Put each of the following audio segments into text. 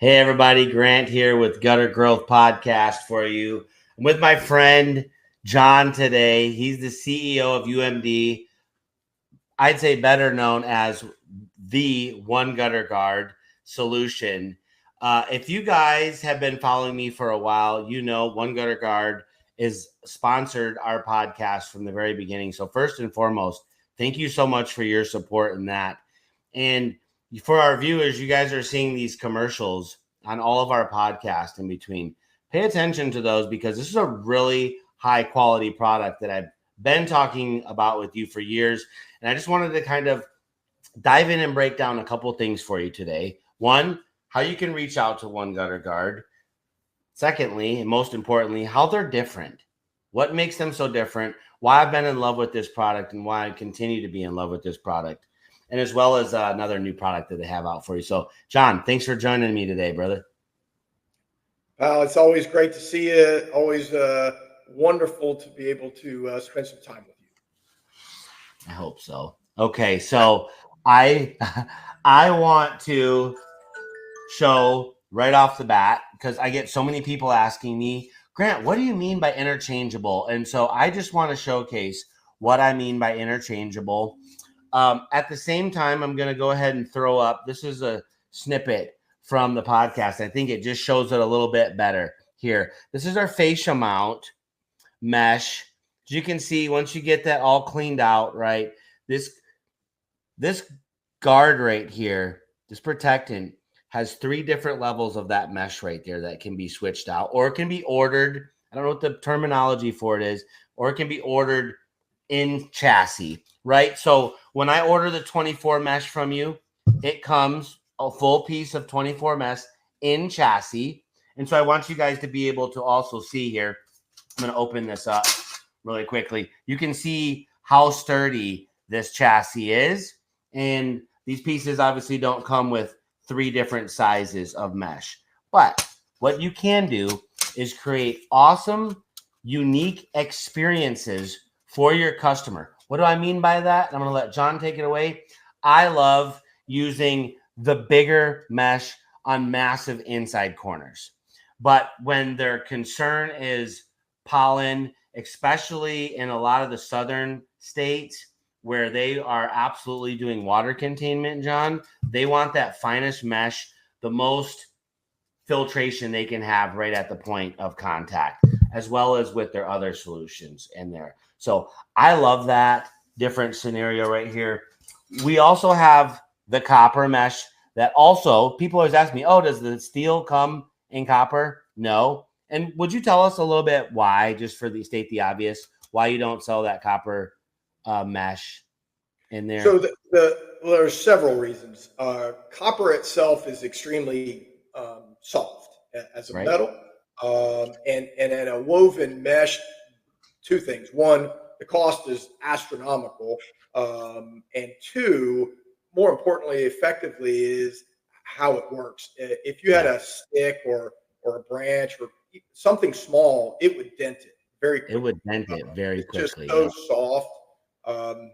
Hey everybody, Grant here with Gutter Growth Podcast for you. I'm with my friend John today. He's the CEO of UMD. I'd say better known as the One Gutter Guard solution. If you guys have been following me for a while, you know One Gutter Guard is sponsored our podcast from the very beginning. So first and foremost, thank you so much for your support in that. And for our viewers, you guys are seeing these commercials on all of our podcasts in between. Pay attention to those because this is a really high quality product that I've been talking about with you for years. And I just wanted to kind of dive in and break down a couple things for you today. One, how you can reach out to One Gutter Guard. Secondly, and most importantly, how they're different. What makes them so different? Why I've been in love with this product and why I continue to be in love with this product. And as well as another new product that they have out for you. So, John, thanks for joining me today, brother. Pal, it's always great to see you. Always wonderful to be able to spend some time with you. I hope so. Okay, so I want to show right off the bat, because I get so many people asking me, Grant, what do you mean by interchangeable? And so I just want to showcase what I mean by interchangeable. At the same time, I'm going to go ahead and throw up. This is a snippet from the podcast. I think it just shows it a little bit better here. This is our fascia mount mesh. As you can see, once you get that all cleaned out, right, this guard right here, this protectant, has 3 different levels of that mesh right there that can be switched out, or it can be ordered. I don't know what the terminology for it is, or it can be ordered in chassis, right? So when I order the 24 mesh from you, it comes a full piece of 24 mesh in chassis. And so I want you guys to be able to also see here. I'm going to open this up really quickly. You can see how sturdy this chassis is. And these pieces obviously don't come with 3 different sizes of mesh. But what you can do is create awesome, unique experiences for your customer. What do I mean by that? I'm going to let John take it away. I love using the bigger mesh on massive inside corners. But when their concern is pollen, especially in a lot of the southern states where they are absolutely doing water containment, John, they want that finest mesh, the most filtration they can have right at the point of contact, as well as with their other solutions in there. So I love that different scenario right here. We also have the copper mesh that also people always ask me, oh, does the steel come in copper? No. And would you tell us a little bit why, just for the state the obvious, why you don't sell that copper mesh in there? So there's several reasons. Copper itself is extremely soft as a metal. And in a woven mesh, 2 things. 1, the cost is astronomical. And 2, more importantly, effectively, is how it works. If you had a stick or a branch or something small, it would dent it very quickly. It would dent it very quickly. It's just so soft.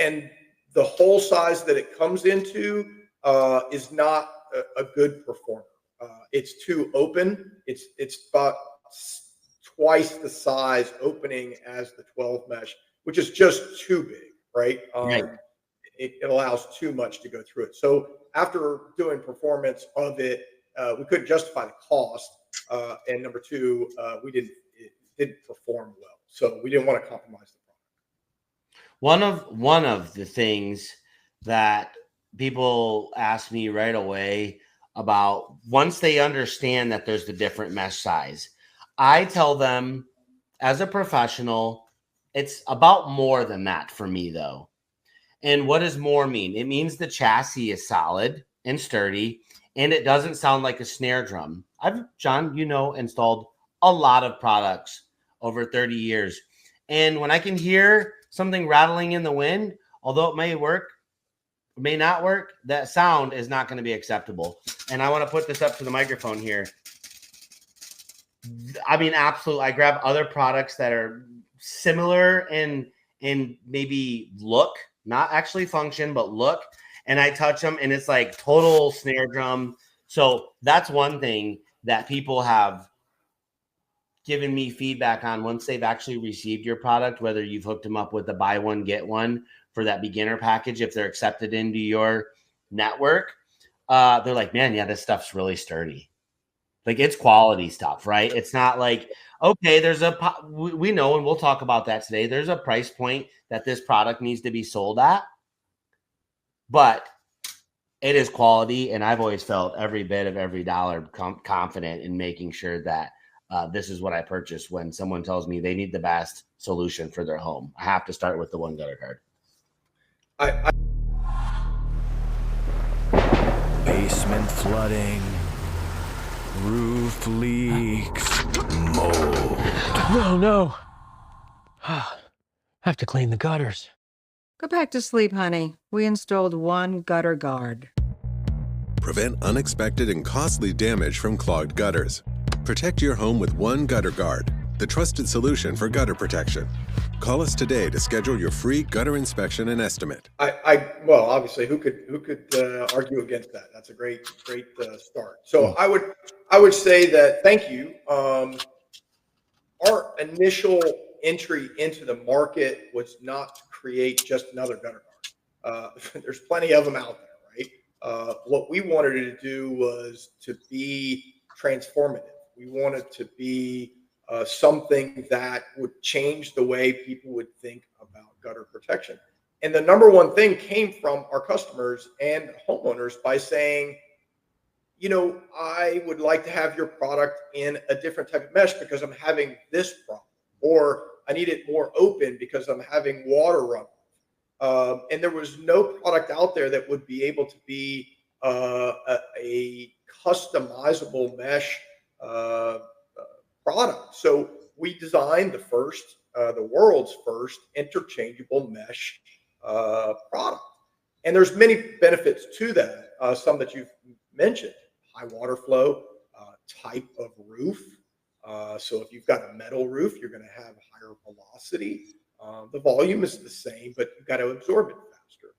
And the hole size that it comes into is not a good performer. It's too open. It's about twice the size opening as the 12 mesh, which is just too big, right? It allows too much to go through it. So after doing performance of it, we couldn't justify the cost. And number 2, it didn't perform well. So we didn't want to compromise the product. One of the things that people ask me right away about, once they understand that there's the different mesh size, I tell them as a professional, it's about more than that for me though. And what does more mean? It means the chassis is solid and sturdy and it doesn't sound like a snare drum. John, installed a lot of products over 30 years. And when I can hear something rattling in the wind, although it may work, may not work, that sound is not going to be acceptable. And I want to put this up to the microphone here. I mean, absolutely. I grab other products that are similar in maybe look, not actually function, but look, and I touch them, and it's like total snare drum So that's one thing that people have given me feedback on once they've actually received your product, whether you've hooked them up with the buy one, get one for that beginner package, if they're accepted into your network. They're like, man, yeah, this stuff's really sturdy. Like, it's quality stuff, right? It's not like, okay, we know, and we'll talk about that today. There's a price point that this product needs to be sold at, but it is quality. And I've always felt every bit of every dollar confident in making sure that this is what I purchase when someone tells me they need the best solution for their home. I have to start with the one gutter guard. Basement flooding, roof leaks, mold. No. Have to clean the gutters. Go back to sleep, honey. We installed one gutter guard. Prevent unexpected and costly damage from clogged gutters. Protect your home with one gutter guard, the trusted solution for gutter protection. Call us today to schedule your free gutter inspection and estimate. Well, obviously, who could argue against that? That's a great start. So I would say that thank you. Our initial entry into the market was not to create just another gutter guard. There's plenty of them out there, right? What we wanted to do was to be transformative. We wanted to be something that would change the way people would think about gutter protection. And the number one thing came from our customers and homeowners by saying, I would like to have your product in a different type of mesh because I'm having this problem, or I need it more open because I'm having water runoff. And there was no product out there that would be able to be a customizable mesh product. So we designed the world's first interchangeable mesh product. And there's many benefits to that. Some that you've mentioned: high water flow, type of roof. So if you've got a metal roof, you're going to have higher velocity. The volume is the same, but you've got to absorb it faster.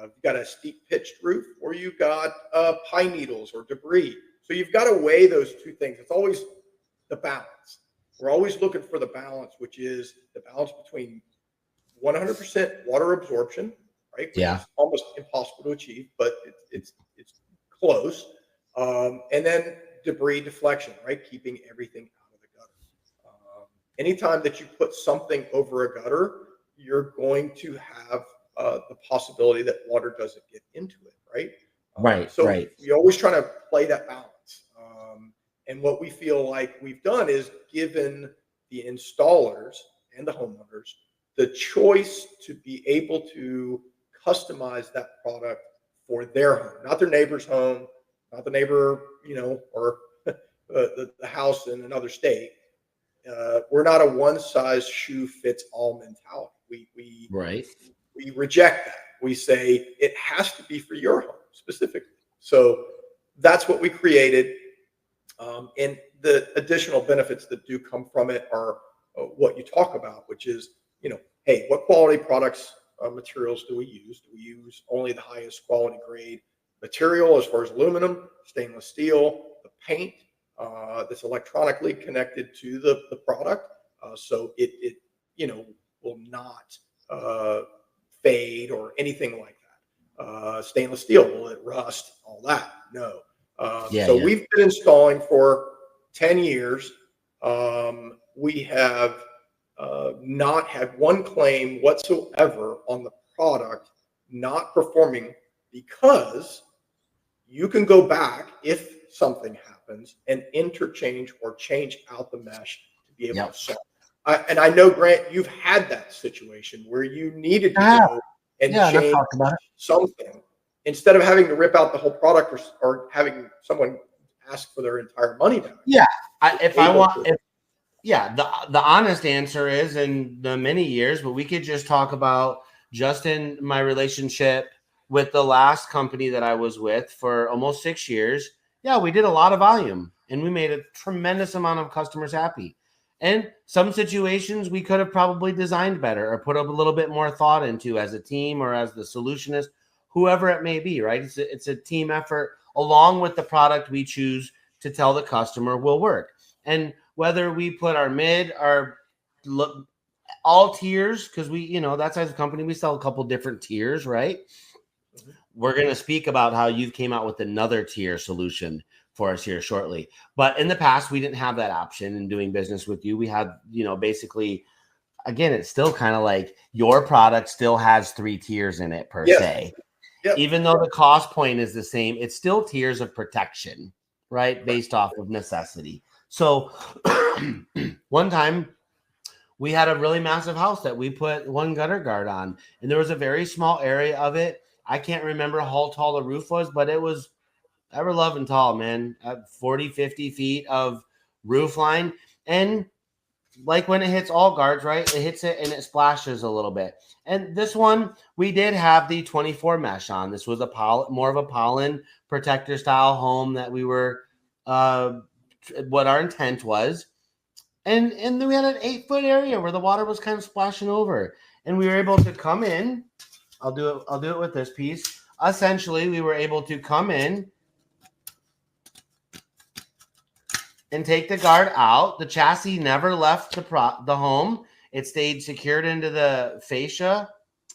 You've got a steep pitched roof, or you've got pine needles or debris. So you've got to weigh those two things. It's always the balance. We're always looking for the balance, which is the balance between 100% water absorption, right? Which is almost impossible to achieve, but it's close. And then debris deflection, right? Keeping everything out of the gutter. Anytime that you put something over a gutter, you're going to have the possibility that water doesn't get into it, right? Right. You're always trying to play that balance. And what we feel like we've done is given the installers and the homeowners the choice to be able to customize that product for their home, not their neighbor's home, not the neighbor, or the house in another state. We're not a one size shoe fits all mentality. We reject that. We say it has to be for your home specifically. So that's what we created. And the additional benefits that do come from it are what you talk about, which is, hey, what quality products, materials do we use? Do we use only the highest quality grade material as far as aluminum, stainless steel, the paint that's electronically connected to the product, so it will not fade or anything like that. Stainless steel, will it rust? All that? No. We've been installing for 10 years. We have not had one claim whatsoever on the product not performing, because you can go back if something happens and interchange or change out the mesh to be able to solve it. And I know, Grant, you've had that situation where you needed to go and change something instead of having to rip out the whole product or having someone ask for their entire money back. The honest answer is, in the many years, but we could just talk about just in my relationship with the last company that I was with for almost 6 years. Yeah, we did a lot of volume and we made a tremendous amount of customers happy. And some situations we could have probably designed better or put a little bit more thought into as a team or as the solutionist, whoever it may be, right? It's a team effort along with the product we choose to tell the customer will work. And whether we put our all tiers, because that's as a company, we sell a couple different tiers, right? Mm-hmm. We're going to speak about how you came out with another tier solution for us here shortly. But in the past, we didn't have that option in doing business with you. We had, basically, again, it's still kind of like your product still has 3 tiers in it per se. Yep. Even though the cost point is the same, it's still tiers of protection, right? Based off of necessity. So one time we had a really massive house that we put one gutter guard on, and there was a very small area of it. I can't remember how tall the roof was, but it was ever loving tall, man. 40, 50 feet of roof line. And like when it hits all guards, right? It hits it and it splashes a little bit. And this one, we did have the 24 mesh on. This was more of a pollen protector style home that we were, what our intent was. And then we had an 8-foot area where the water was kind of splashing over. And we were able to come in. I'll do it with this piece. Essentially, we were able to come in and take the guard out. The chassis never left the home. It stayed secured into the fascia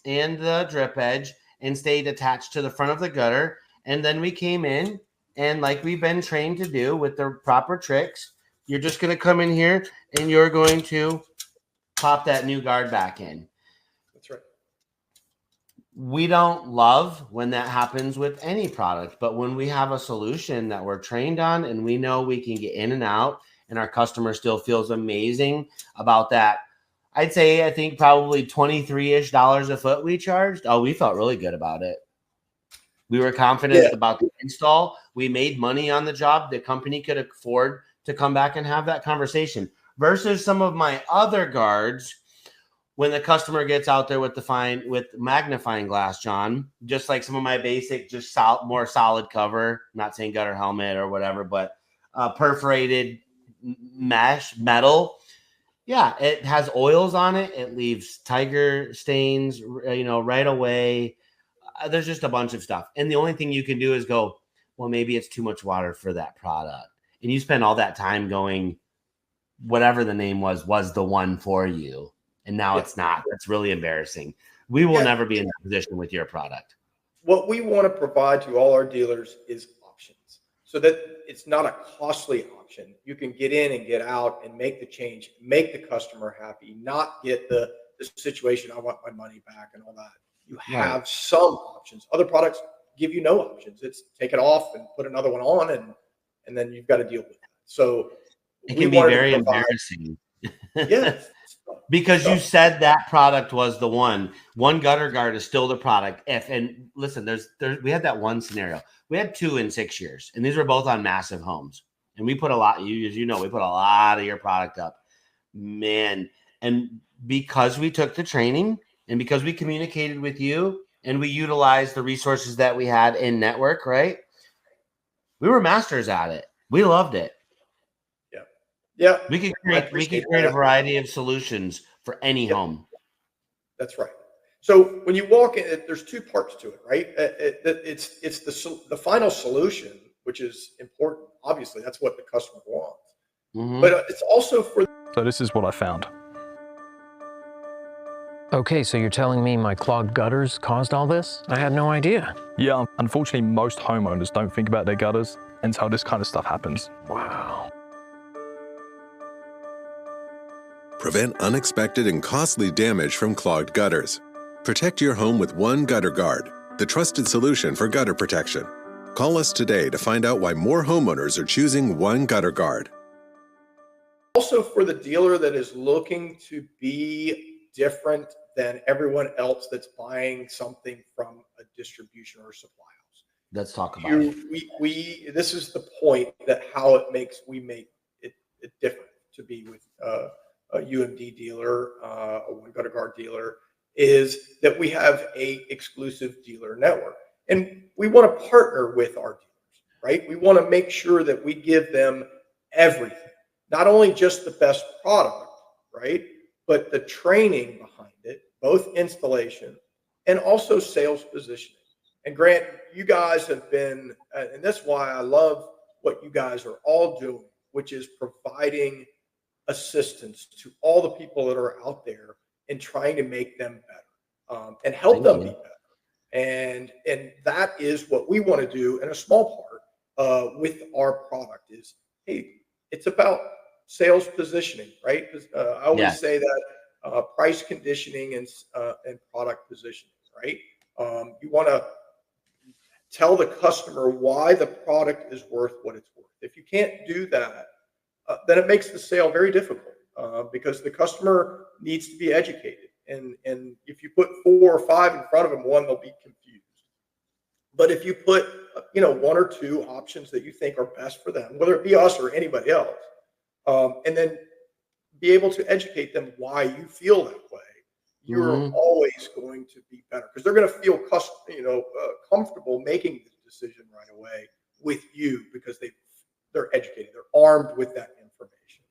and the drip edge and stayed attached to the front of the gutter. And then we came in, and like we've been trained to do with the proper tricks, you're just going to come in here and you're going to pop that new guard back in. That's right. We don't love when that happens with any product, but when we have a solution that we're trained on and we know we can get in and out and our customer still feels amazing about that, I think probably $23-ish a foot we charged. Oh, we felt really good about it. We were confident about the install. We made money on the job. The company could afford to come back and have that conversation versus some of my other guards. When the customer gets out there with magnifying glass, John, just like some of my basic, just more solid cover, I'm not saying gutter helmet or whatever, but perforated metal. Yeah, it has oils on it. It leaves tiger stains, right away. There's just a bunch of stuff. And the only thing you can do is go, well, maybe it's too much water for that product. And you spend all that time going, whatever the name was the one for you. And now it's not. That's really embarrassing. We will never be in that position with your product. What we want to provide to all our dealers is options so that it's not a costly option. You can get in and get out and make the change, make the customer happy, not get the situation, I want my money back and all that. You have some options. Other products give you no options. It's take it off and put another one on, and then you've got to deal with that. So it can be very embarrassing. Yes. Because you said that product was the one. One gutter guard is still the product. And listen, we had that one scenario. We had 2 in 6 years, and these were both on massive homes. And we put a lot, as you know, we put a lot of your product up, man. And because we took the training and because we communicated with you and we utilized the resources that we had in network, right? We were masters at it. We loved it. Yeah, we could create a variety of solutions for any home. That's right. So when you walk in, there's 2 parts to it, right? It's the final solution, which is important. Obviously, that's what the customer wants. Mm-hmm. But it's also for. So this is what I found. Okay, so you're telling me my clogged gutters caused all this? I had no idea. Yeah, unfortunately, most homeowners don't think about their gutters until this kind of stuff happens. Wow. Prevent unexpected and costly damage from clogged gutters. Protect your home with one gutter guard, the trusted solution for gutter protection. Call us today to find out why more homeowners are choosing one gutter guard. Also for the dealer that is looking to be different than everyone else that's buying something from a distribution or supply house. Let's talk about it. This is the point that how we make it different to be with a UMD dealer, a one gutter guard dealer, is that we have a exclusive dealer network. And we want to partner with our dealers, right? We want to make sure that we give them everything, not only just the best product, right? But the training behind it, both installation and also sales positioning. And Grant, you guys have been, and that's why I love what you guys are all doing, which is providing assistance to all the people that are out there and trying to make them better, and help them be better. And that is what we want to do in a small part with our product is, hey, it's about sales positioning, right? I always say that price conditioning and product positioning, right? You want to tell the customer why the product is worth what it's worth. If you can't do that, then it makes the sale very difficult because the customer needs to be educated. And if you put 4 or 5 in front of them, one, they'll be confused. But if you put, 1 or 2 options that you think are best for them, whether it be us or anybody else, and then be able to educate them why you feel that way, you're always going to be better because they're going to feel comfortable making the decision right away with you because they're educated, they're armed with that information.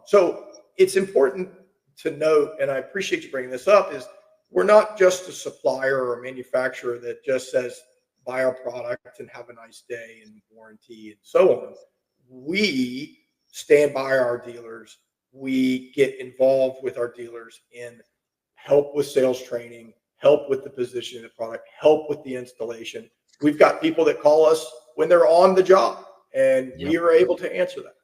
So it's important to note, and I appreciate you bringing this up, is we're not just a supplier or a manufacturer that just says buy our product and have a nice day and warranty and so on. We stand by our dealers. We get involved with our dealers in help with sales training, help with the positioning of the product, help with the installation. We've got people that call us when they're on the job, and we are able to answer that.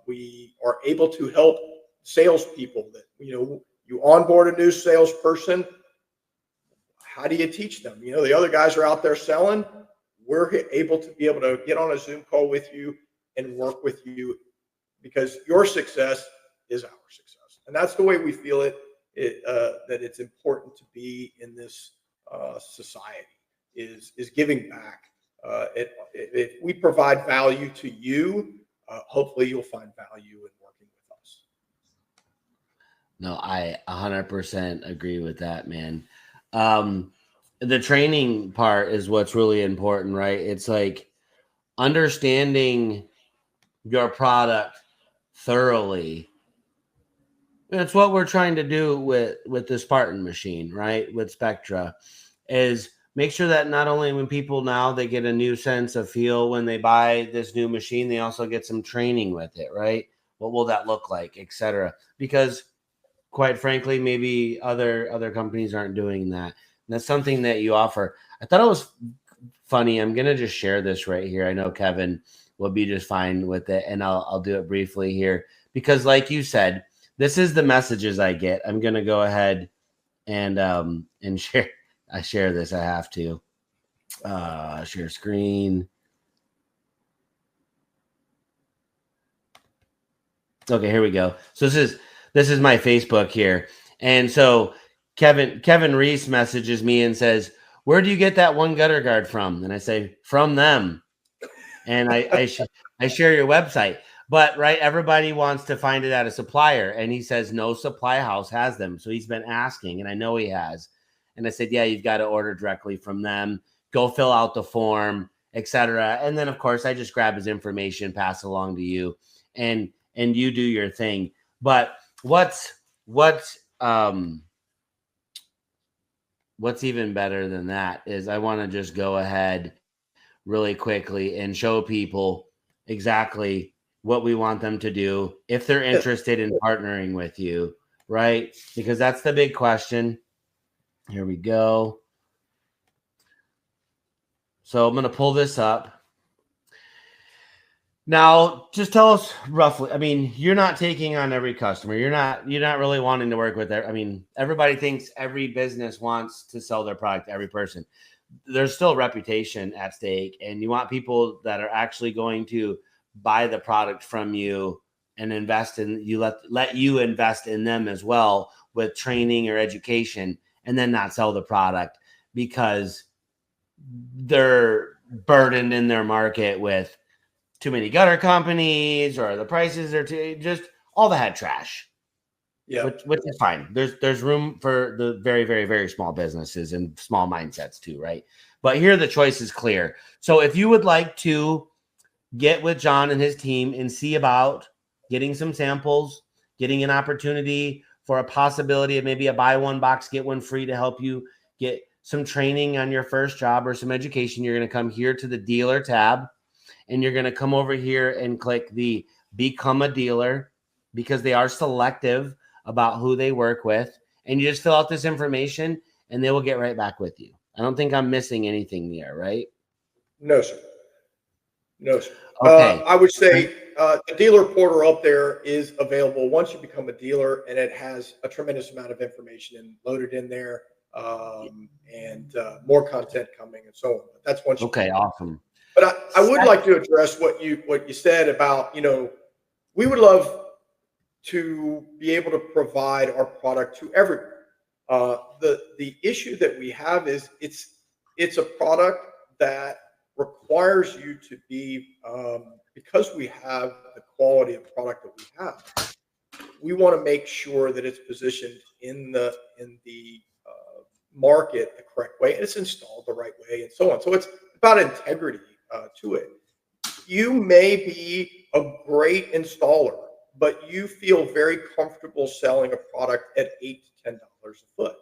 We are able to help salespeople that, you onboard a new salesperson. How do you teach them? The other guys are out there selling. We're able to get on a Zoom call with you and work with you because your success is our success. And that's the way we feel that it's important to be in this society is giving back. If we provide value to you, hopefully you'll find value in working with us. No, I 100% agree with that, man. The training part is what's really important, right? It's like understanding your product thoroughly. That's what we're trying to do with the Spartan machine, right? With Spectra, is make sure that not only when people now they get a new sense of feel when they buy this new machine, they also get some training with it, right? What will that look like, etc. Because quite frankly, maybe other companies aren't doing that. And that's something that you offer. I thought it was funny. I'm gonna just share this right here. I know Kevin will be just fine with it, and I'll do it briefly here because, like you said, this is the messages I get. I'm gonna go ahead and share. I share this. I have to share screen. Okay, here we go. So this is my Facebook here, and so Kevin Reese messages me and says, "Where do you get that one gutter guard from?" And I say, "From them." And I share your website. But, right, everybody wants to find it at a supplier. And he says no supply house has them. So he's been asking, and I know he has. And I said, yeah, you've got to order directly from them. Go fill out the form, etc. And then, of course, I just grab his information, pass along to you, and you do your thing. But what's even better than that is I want to just go ahead really quickly and show people exactly what we want them to do if they're interested in partnering with you, right? Because that's the big question. Here we go. So I'm going to pull this up. Now, just tell us roughly. I mean, you're not taking on every customer. You're not really wanting to work with them. I mean, everybody thinks every business wants to sell their product to every person. There's still reputation at stake, and you want people that are actually going to buy the product from you and invest in you, let you invest in them as well with training or education, and then not sell the product because they're burdened in their market with too many gutter companies or the prices are just all the head trash. Yeah, which is fine. There's room for the very, very, very small businesses and small mindsets too, right? But here the choice is clear. So if you would like to get with John and his team and see about getting some samples, getting an opportunity for a possibility of maybe a buy one box, get one free to help you get some training on your first job or some education, you're going to come here to the dealer tab, and you're going to come over here and click the become a dealer, because they are selective about who they work with. And you just fill out this information and they will get right back with you. I don't think I'm missing anything there, right? No, sir. No, sir. Okay. I would say the dealer portal up there is available once you become a dealer, and it has a tremendous amount of information loaded in there, and more content coming and so on. But that's once. Okay, awesome. But I would like to address what you said about, we would love to be able to provide our product to everyone. The issue that we have is it's a product that requires you to be, because we have the quality of product that we have, we want to make sure that it's positioned in the market the correct way, and it's installed the right way, and so on. So it's about integrity to it. You may be a great installer, but you feel very comfortable selling a product at $8 to $10 a foot.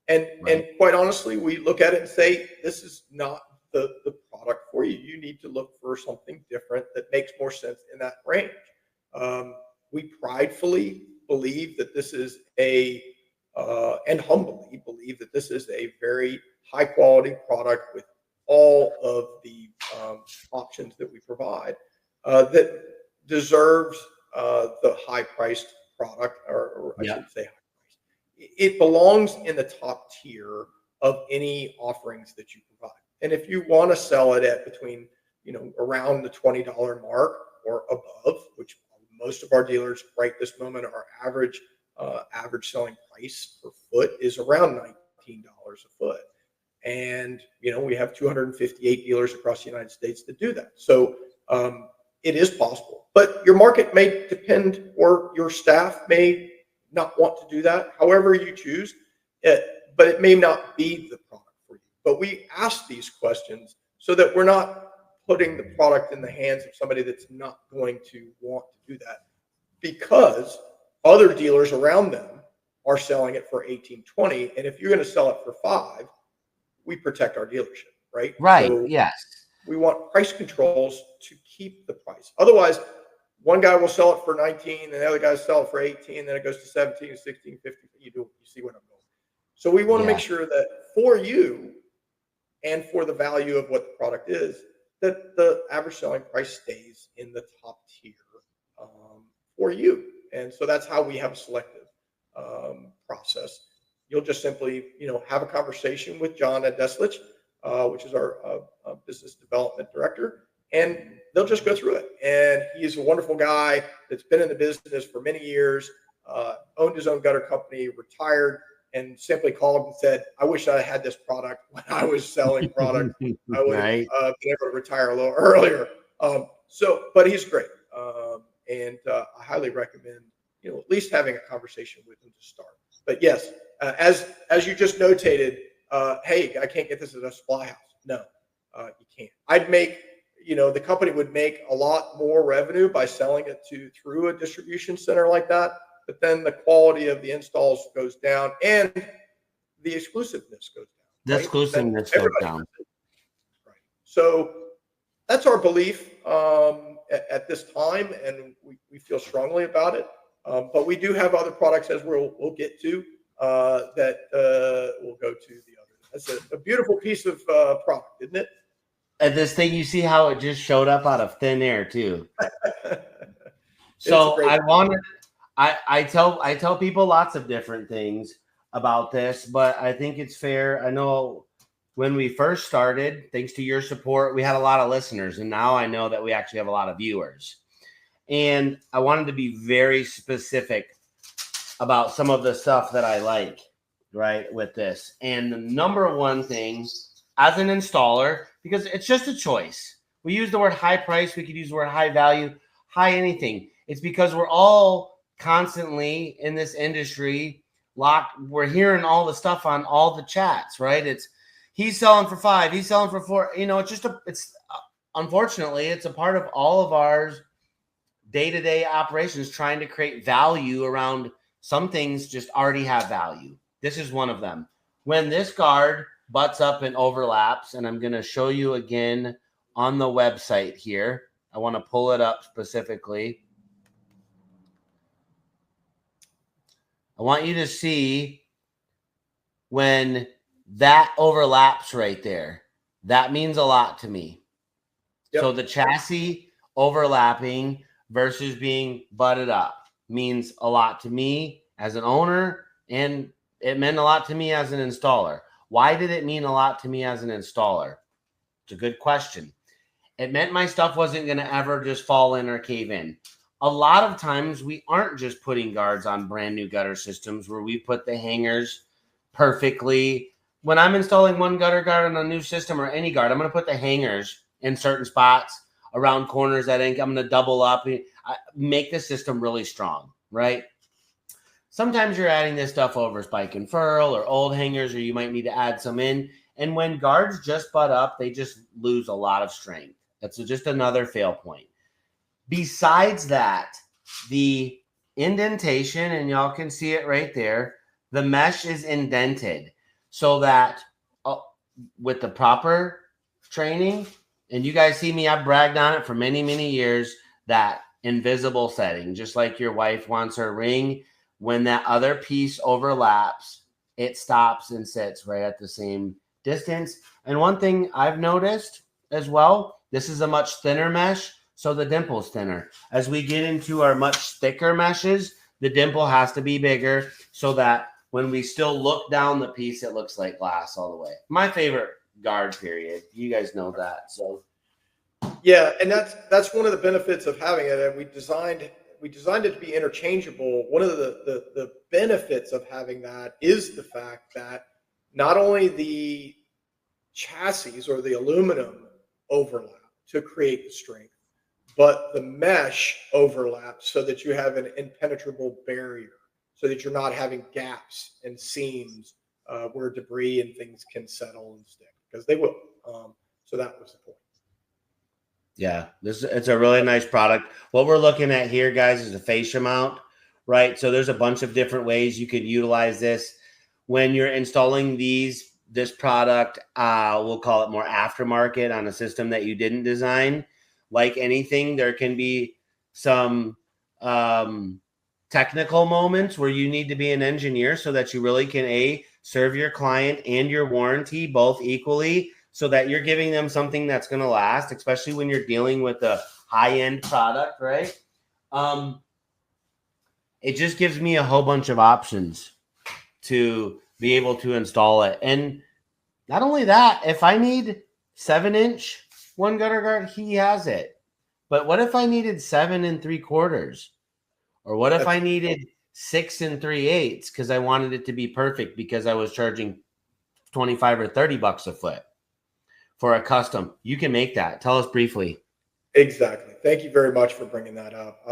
And quite honestly, we look at it and say, this is not the product for you. You need to look for something different that makes more sense in that range. We pridefully believe that this is and humbly believe that this is a very high quality product with all of the options that we provide that deserves the high priced product, or I should say high priced. It belongs in the top tier of any offerings that you provide. And if you want to sell it at between, around the $20 mark or above, which most of our dealers right this moment, our average selling price per foot is around $19 a foot. And, we have 258 dealers across the United States that do that. So it is possible, but your market may depend, or your staff may not want to do that. However you choose it, but it may not be the product for you. But we ask these questions so that we're not putting the product in the hands of somebody that's not going to want to do that, because other dealers around them are selling it for 18, 20. And if you're going to sell it for $5, we protect our dealership, right? Right. So yes. we want price controls to keep the price. Otherwise, one guy will sell it for 19 and the other guy sell it for 18, then it goes to 17, 16, 15. You see what I'm going. So we want to make sure that for you and for the value of what the product is, that the average selling price stays in the top tier for you. And so that's how we have a selective process. You'll just simply, have a conversation with John at Deslich, which is our business development director, and they'll just go through it. And he's a wonderful guy that's been in the business for many years, owned his own gutter company, retired, and simply called and said, I wish I had this product when I was selling product. I would have been able to retire a little earlier. But he's great. And I highly recommend, at least having a conversation with him to start. But yes, as you just notated, hey, I can't get this at a supply house. No, you can't. I'd make, the company would make a lot more revenue by selling it through a distribution center like that. But then the quality of the installs goes down and the exclusiveness goes down. The exclusiveness goes down. Right. So that's our belief at this time, and we feel strongly about it. But we do have other products, as we'll get to, that will go to the other. That's a beautiful piece of product, isn't it? And this thing, you see how it just showed up out of thin air too. So I tell people lots of different things about this, but I think it's fair. I know when we first started, thanks to your support, we had a lot of listeners, and now I know that we actually have a lot of viewers. And I wanted to be very specific about some of the stuff that I like, right, with this. And the number one thing as an installer, because it's just a choice. We use the word high price. We could use the word high value, high anything. It's because we're all constantly in this industry locked. We're hearing all the stuff on all the chats, right? It's he's selling for $5, he's selling for $4. It's unfortunately, it's a part of all of our day-to-day operations, trying to create value around some things just already have value. This is one of them. When this guard butts up and overlaps, and I'm going to show you again on the website here. I want to pull it up specifically. I want you to see when that overlaps right there. That means a lot to me. Yep. So the chassis overlapping versus being butted up means a lot to me as an owner, and it meant a lot to me as an installer. Why did it mean a lot to me as an installer? It's a good question. It meant my stuff wasn't going to ever just fall in or cave in. A lot of times we aren't just putting guards on brand new gutter systems where we put the hangers perfectly. When I'm installing one gutter guard on a new system or any guard, I'm going to put the hangers in certain spots around corners that I'm going to double up, make the system really strong, right? Sometimes you're adding this stuff over spike and furl or old hangers, or you might need to add some in. And when guards just butt up, they just lose a lot of strength. That's just another fail point. Besides that, the indentation, and y'all can see it right there, the mesh is indented so that with the proper training, and you guys see me, I've bragged on it for many, many years, that invisible setting, just like your wife wants her ring. When that other piece overlaps, it stops and sits right at the same distance. And one thing I've noticed as well, this is a much thinner mesh, so the dimple's thinner. As we get into our much thicker meshes, the dimple has to be bigger so that when we still look down the piece, it looks like glass all the way. My favorite guard, period. You guys know that. So yeah, and that's one of the benefits of having it. And we designed it to be interchangeable. One of the benefits of having that is the fact that not only the chassis or the aluminum overlap to create the strength, but the mesh overlaps so that you have an impenetrable barrier, so that you're not having gaps and seams where debris and things can settle and stick, because they will. So that was the point. yeah, it's a really nice product. What we're looking at here, guys, is a fascia mount, right? So there's a bunch of different ways you could utilize this. When you're installing this product, we'll call it more aftermarket on a system that you didn't design. Like anything, there can be some technical moments where you need to be an engineer so that you really can serve your client and your warranty both equally, so that you're giving them something that's going to last, especially when you're dealing with a high-end product, right? It just gives me a whole bunch of options to be able to install it. And not only that, if I need 7-inch one gutter guard, he has it. But what if I needed 7 3/4? Or what if I needed 6 3/8 because I wanted it to be perfect because I was charging $25 or $30 a foot for a custom? You can make that. Tell us briefly. Exactly. Thank you very much for bringing that up.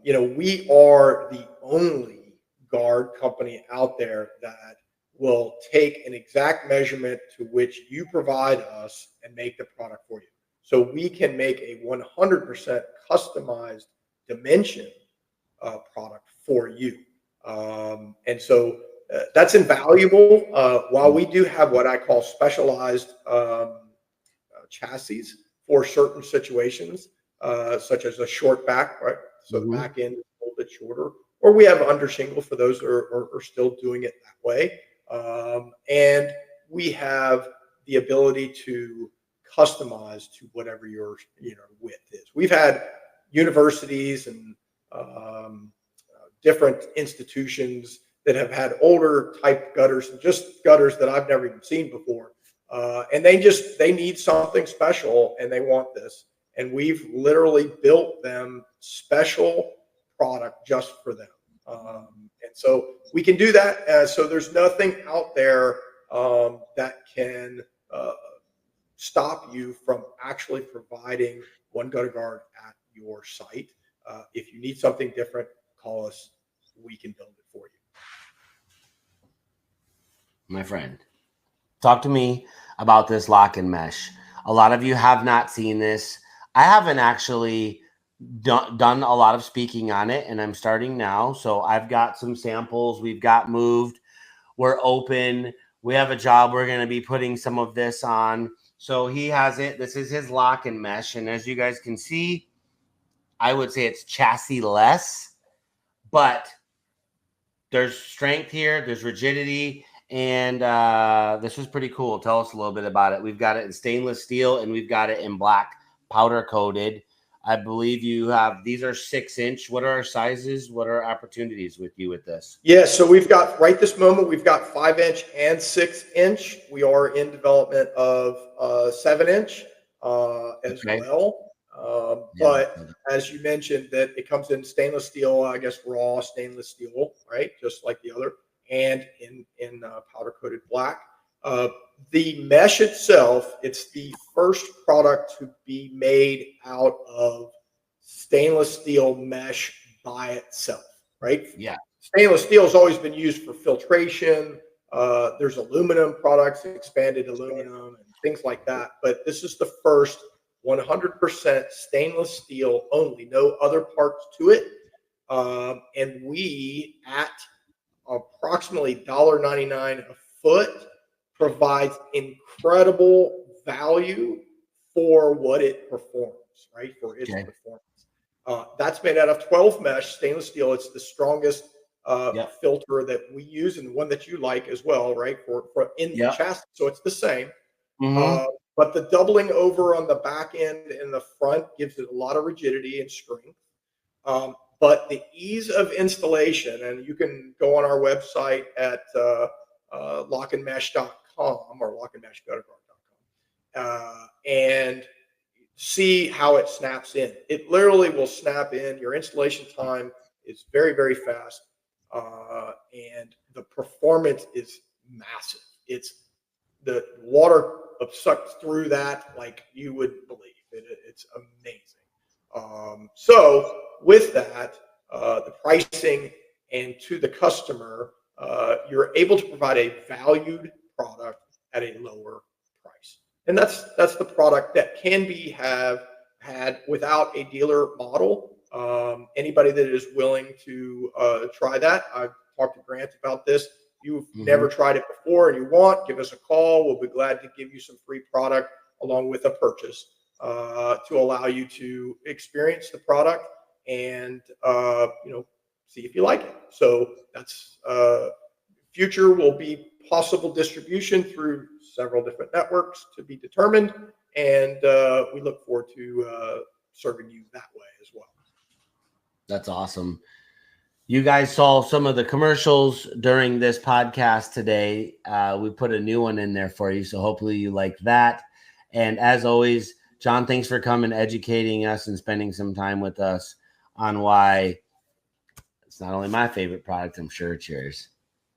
We are the only guard company out there that will take an exact measurement to which you provide us and make the product for you. So we can make a 100% customized dimension product for you. And so that's invaluable. While we do have what I call specialized chassis for certain situations, such as a short back, right? So the back end is a little bit shorter, or we have under shingle for those who are still doing it that way. And we have the ability to customize to whatever your width is. We've had universities and different institutions that have had older type gutters, and just gutters that I've never even seen before. And they need something special and they want this. And we've literally built them special product just for them. And so we can do that. So there's nothing out there that can stop you from actually providing one gutter guard at your site. If you need something different, call us. We can build it for you. My friend, talk to me about this lock and mesh. A lot of you have not seen this. I haven't actually done a lot of speaking on it, and I'm starting now. So I've got some samples. We've got moved. We're open. we have a job. We're going to be putting some of this on. So he has it. This is his lock and mesh. And as you guys can see, I would say it's chassis less, but there's strength here. There's rigidity. And this was pretty cool. Tell us a little bit about it. We've got it in stainless steel and we've got it in black powder coated. I believe you have, these are 6-inch. What are our sizes? What are opportunities with you with this? Yeah, so we've got, right this moment, we've got 5-inch and 6-inch. We are in development of 7-inch as well. But as you mentioned, that it comes in stainless steel, I guess raw stainless steel, right? Just like the other, and in powder coated black. The mesh itself, it's the first product to be made out of stainless steel mesh by itself, right? Yeah. Stainless steel has always been used for filtration. There's aluminum products, expanded aluminum, and things like that. But this is the first 100% stainless steel only, no other parts to it. And we, at approximately $1.99 a foot, provides incredible value for what it performs, right? For its performance. That's made out of 12 mesh stainless steel. It's the strongest filter that we use, and the one that you like as well, right? For in the chassis, so it's the same. But the doubling over on the back end and the front gives it a lot of rigidity and strength. But the ease of installation, and you can go on our website at lockandmesh.com or lockandmeshgutterguard.com and see how it snaps in. It literally will snap in. Your installation time is very, very fast. And the performance is massive. It's the water sucks through that like you would believe. It's amazing. So with that, the pricing and to the customer, you're able to provide a valued product at a lower price. And that's the product that can be had without a dealer model. Anybody that is willing to try that, I've talked to Grant about this. You've never tried it before and you want, give us a call. We'll be glad to give you some free product along with a purchase to allow you to experience the product and see if you like it. So that's future will be possible distribution through several different networks to be determined, and we look forward to serving you that way as well. That's awesome. You guys saw some of the commercials during this podcast today. We put a new one in there for you, so hopefully you like that. And as always, John, thanks for coming, educating us, and spending some time with us on why it's not only my favorite product, I'm sure it's yours.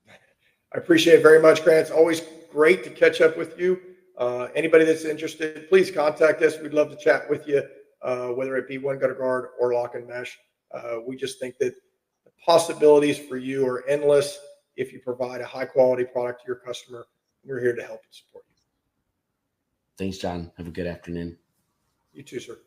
I appreciate it very much, Grant. It's always great to catch up with you. Anybody that's interested, please contact us. We'd love to chat with you, whether it be One Gutter Guard or Lock and Mesh. We just think that the possibilities for you are endless if you provide a high-quality product to your customer. We're here to help and support you. Thanks, John. Have a good afternoon. You too, sir.